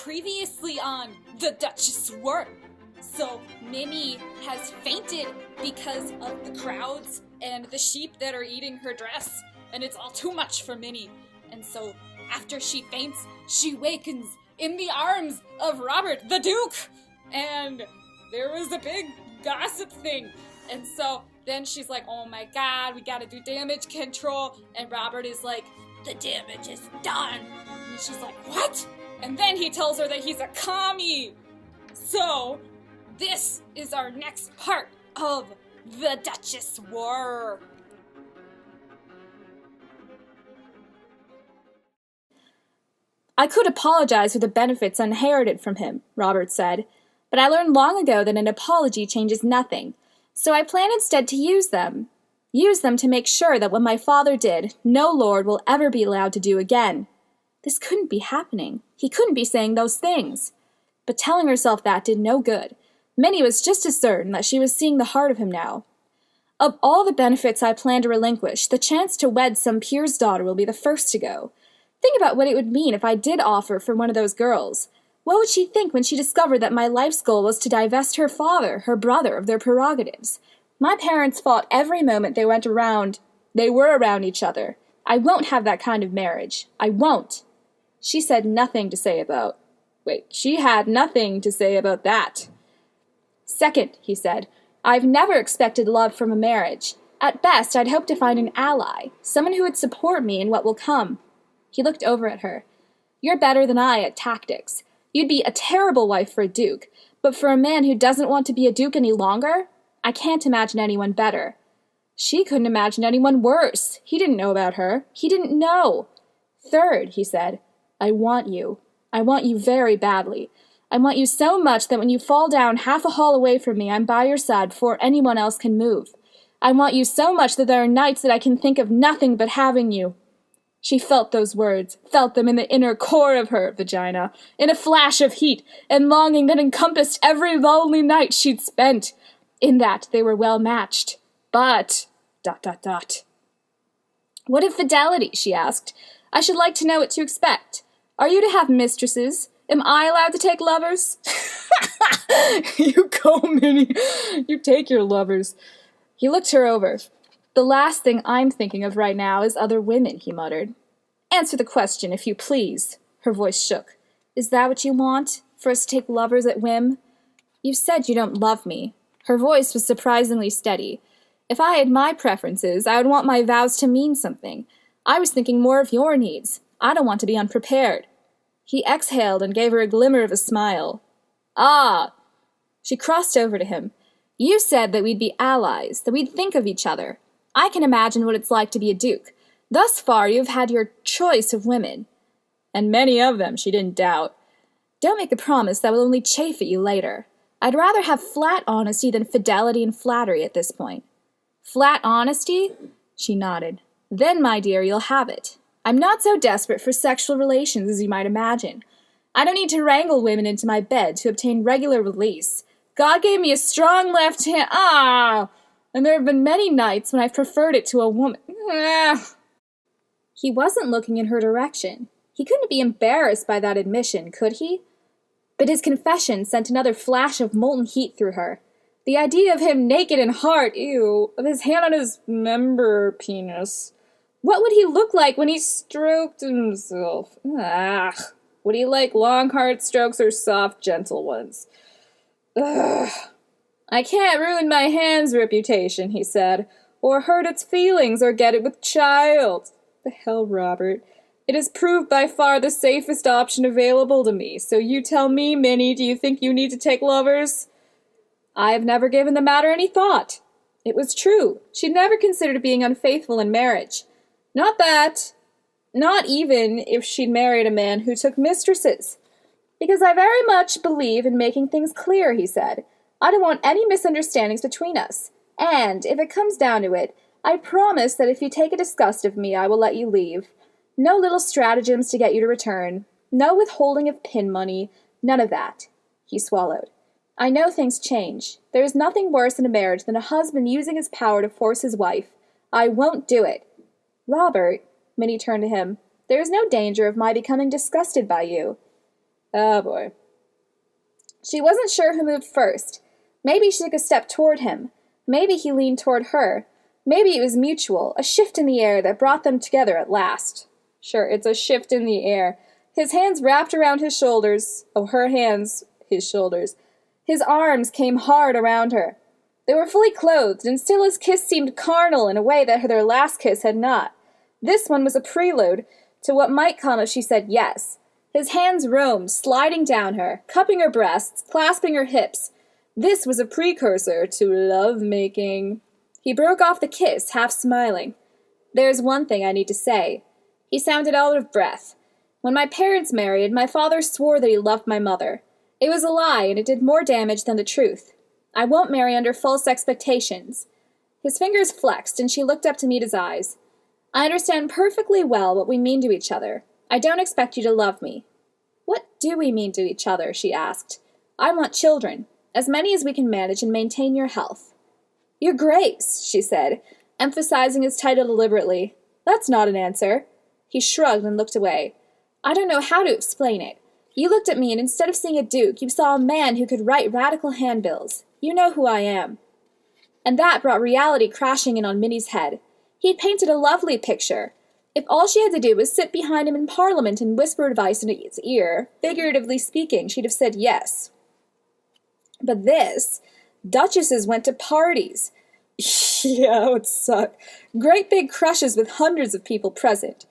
Previously on the Duchess War. So Minnie has fainted because of the crowds and the sheep that are eating her dress, and it's all too much for Minnie. And so after she faints, she wakens in the arms of Robert the Duke, and there was a big gossip thing. And so then she's like, oh my god, we gotta do damage control, and Robert is like, the damage is done. And she's like, what? And then he tells her that he's a commie. So this is our next part of the Duchess War. I could apologize for the benefits inherited from him, Robert said, but I learned long ago that an apology changes nothing, so I plan instead to use them. Use them to make sure that what my father did, no lord will ever be allowed to do again. This couldn't be happening. He couldn't be saying those things. But telling herself that did no good. Minnie was just as certain that she was seeing the heart of him now. Of all the benefits I plan to relinquish, the chance to wed some peer's daughter will be the first to go. Think about what it would mean if I did offer for one of those girls. What would she think when she discovered that my life's goal was to divest her father, her brother, of their prerogatives? My parents fought every moment they were around each other. I won't have that kind of marriage. I won't. She had nothing to say about that. Second, he said, I've never expected love from a marriage. At best, I'd hope to find an ally, someone who would support me in what will come. He looked over at her. You're better than I at tactics. You'd be a terrible wife for a duke, but for a man who doesn't want to be a duke any longer, I can't imagine anyone better. She couldn't imagine anyone worse. He didn't know about her. He didn't know. Third, he said, I want you. I want you very badly. I want you so much that when you fall down half a hall away from me, I'm by your side before anyone else can move. I want you so much that there are nights that I can think of nothing but having you. She felt those words, felt them in the inner core of her vagina, in a flash of heat and longing that encompassed every lonely night she'd spent. In that they were well matched. But... ... What of fidelity, she asked. I should like to know what to expect. Are you to have mistresses? Am I allowed to take lovers? You go, Minnie. You take your lovers. He looked her over. The last thing I'm thinking of right now is other women, he muttered. Answer the question, if you please. Her voice shook. Is that what you want? For us to take lovers at whim? You've said you don't love me. Her voice was surprisingly steady. If I had my preferences, I would want my vows to mean something. I was thinking more of your needs. I don't want to be unprepared. He exhaled and gave her a glimmer of a smile. Ah! She crossed over to him. You said that we'd be allies, that we'd think of each other. I can imagine what it's like to be a duke. Thus far, you've had your choice of women. And many of them, she didn't doubt. Don't make a promise that will only chafe at you later. I'd rather have flat honesty than fidelity and flattery at this point. Flat honesty? She nodded. Then, my dear, you'll have it. I'm not so desperate for sexual relations as you might imagine. I don't need to wrangle women into my bed to obtain regular release. God gave me a strong left hand. And there have been many nights when I've preferred it to a woman. He wasn't looking in her direction. He couldn't be embarrassed by that admission, could he? But his confession sent another flash of molten heat through her. The idea of him naked and hard, of his hand on his member penis. What would he look like when he stroked himself? Would he like long, hard strokes or soft, gentle ones? I can't ruin my hand's reputation, he said, or hurt its feelings, or get it with child. The hell, Robert. It has proved by far the safest option available to me, so you tell me, Minnie, do you think you need to take lovers? I have never given the matter any thought. It was true. She'd never considered being unfaithful in marriage. Not that. Not even if she'd married a man who took mistresses. Because I very much believe in making things clear, he said. I don't want any misunderstandings between us. And, if it comes down to it, I promise that if you take a disgust of me, I will let you leave. No little stratagems to get you to return. No withholding of pin money. None of that. He swallowed. I know things change. There is nothing worse in a marriage than a husband using his power to force his wife. I won't do it. Robert, Minnie turned to him, there is no danger of my becoming disgusted by you. Oh boy. She wasn't sure who moved first. Maybe she took a step toward him. Maybe he leaned toward her. Maybe it was mutual, a shift in the air that brought them together at last. Sure, it's a shift in the air. His hands wrapped around his shoulders. Oh, her hands, his shoulders. His arms came hard around her. They were fully clothed, and still his kiss seemed carnal in a way that their last kiss had not. This one was a prelude to what might come if she said yes. His hands roamed, sliding down her, cupping her breasts, clasping her hips. This was a precursor to love-making. He broke off the kiss, half smiling. There's one thing I need to say. He sounded out of breath. When my parents married, my father swore that he loved my mother. It was a lie, and it did more damage than the truth. I won't marry under false expectations. His fingers flexed, and she looked up to meet his eyes. I understand perfectly well what we mean to each other. I don't expect you to love me. What do we mean to each other? She asked. I want children, as many as we can manage and maintain your health. Your Grace, she said, emphasizing his title deliberately. That's not an answer. He shrugged and looked away. I don't know how to explain it. You looked at me, and instead of seeing a duke, you saw a man who could write radical handbills. You know who I am. And that brought reality crashing in on Minnie's head. He'd painted a lovely picture. If all she had to do was sit behind him in Parliament and whisper advice into his ear, figuratively speaking, she'd have said yes. But this, duchesses went to parties. Yeah, it would suck. Great big crushes with hundreds of people present.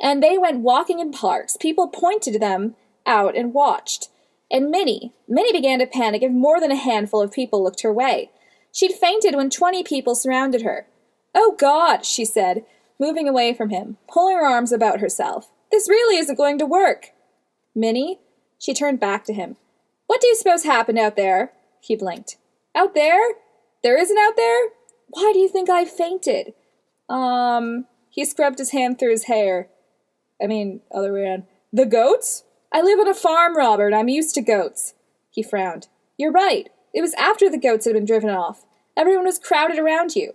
And they went walking in parks. People pointed them out and watched. And Minnie began to panic if more than a handful of people looked her way. She'd fainted when 20 people surrounded her. Oh, God, she said, moving away from him, pulling her arms about herself. This really isn't going to work. Minnie? She turned back to him. What do you suppose happened out there? He blinked. Out there? There isn't out there? Why do you think I fainted? He scrubbed his hand through his hair. Other way around. The goats? I live on a farm, Robert. I'm used to goats. He frowned. You're right. It was after the goats had been driven off. Everyone was crowded around you.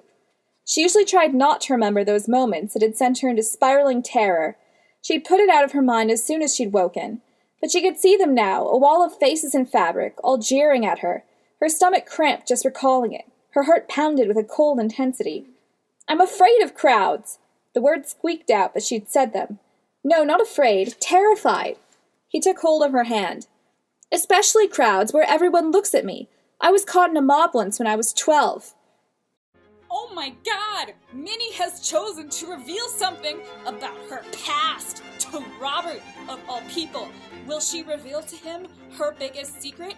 She usually tried not to remember those moments that had sent her into spiraling terror. She'd put it out of her mind as soon as she'd woken. But she could see them now, a wall of faces and fabric, all jeering at her. Her stomach cramped just recalling it. Her heart pounded with a cold intensity. I'm afraid of crowds. The words squeaked out, but she'd said them. No, not afraid, terrified. He took hold of her hand. Especially crowds where everyone looks at me. I was caught in a mob once when I was 12. Oh my God! Minnie has chosen to reveal something about her past to Robert, of all people. Will she reveal to him her biggest secret?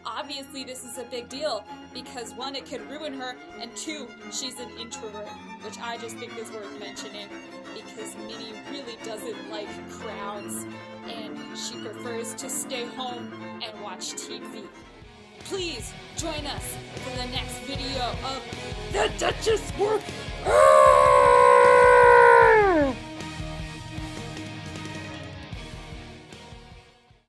Obviously, this is a big deal, because one, it could ruin her, and two, she's an introvert, which I just think is worth mentioning, because Minnie really doesn't like crowds, and she prefers to stay home and watch TV. Please join us for the next video of the Duchess War.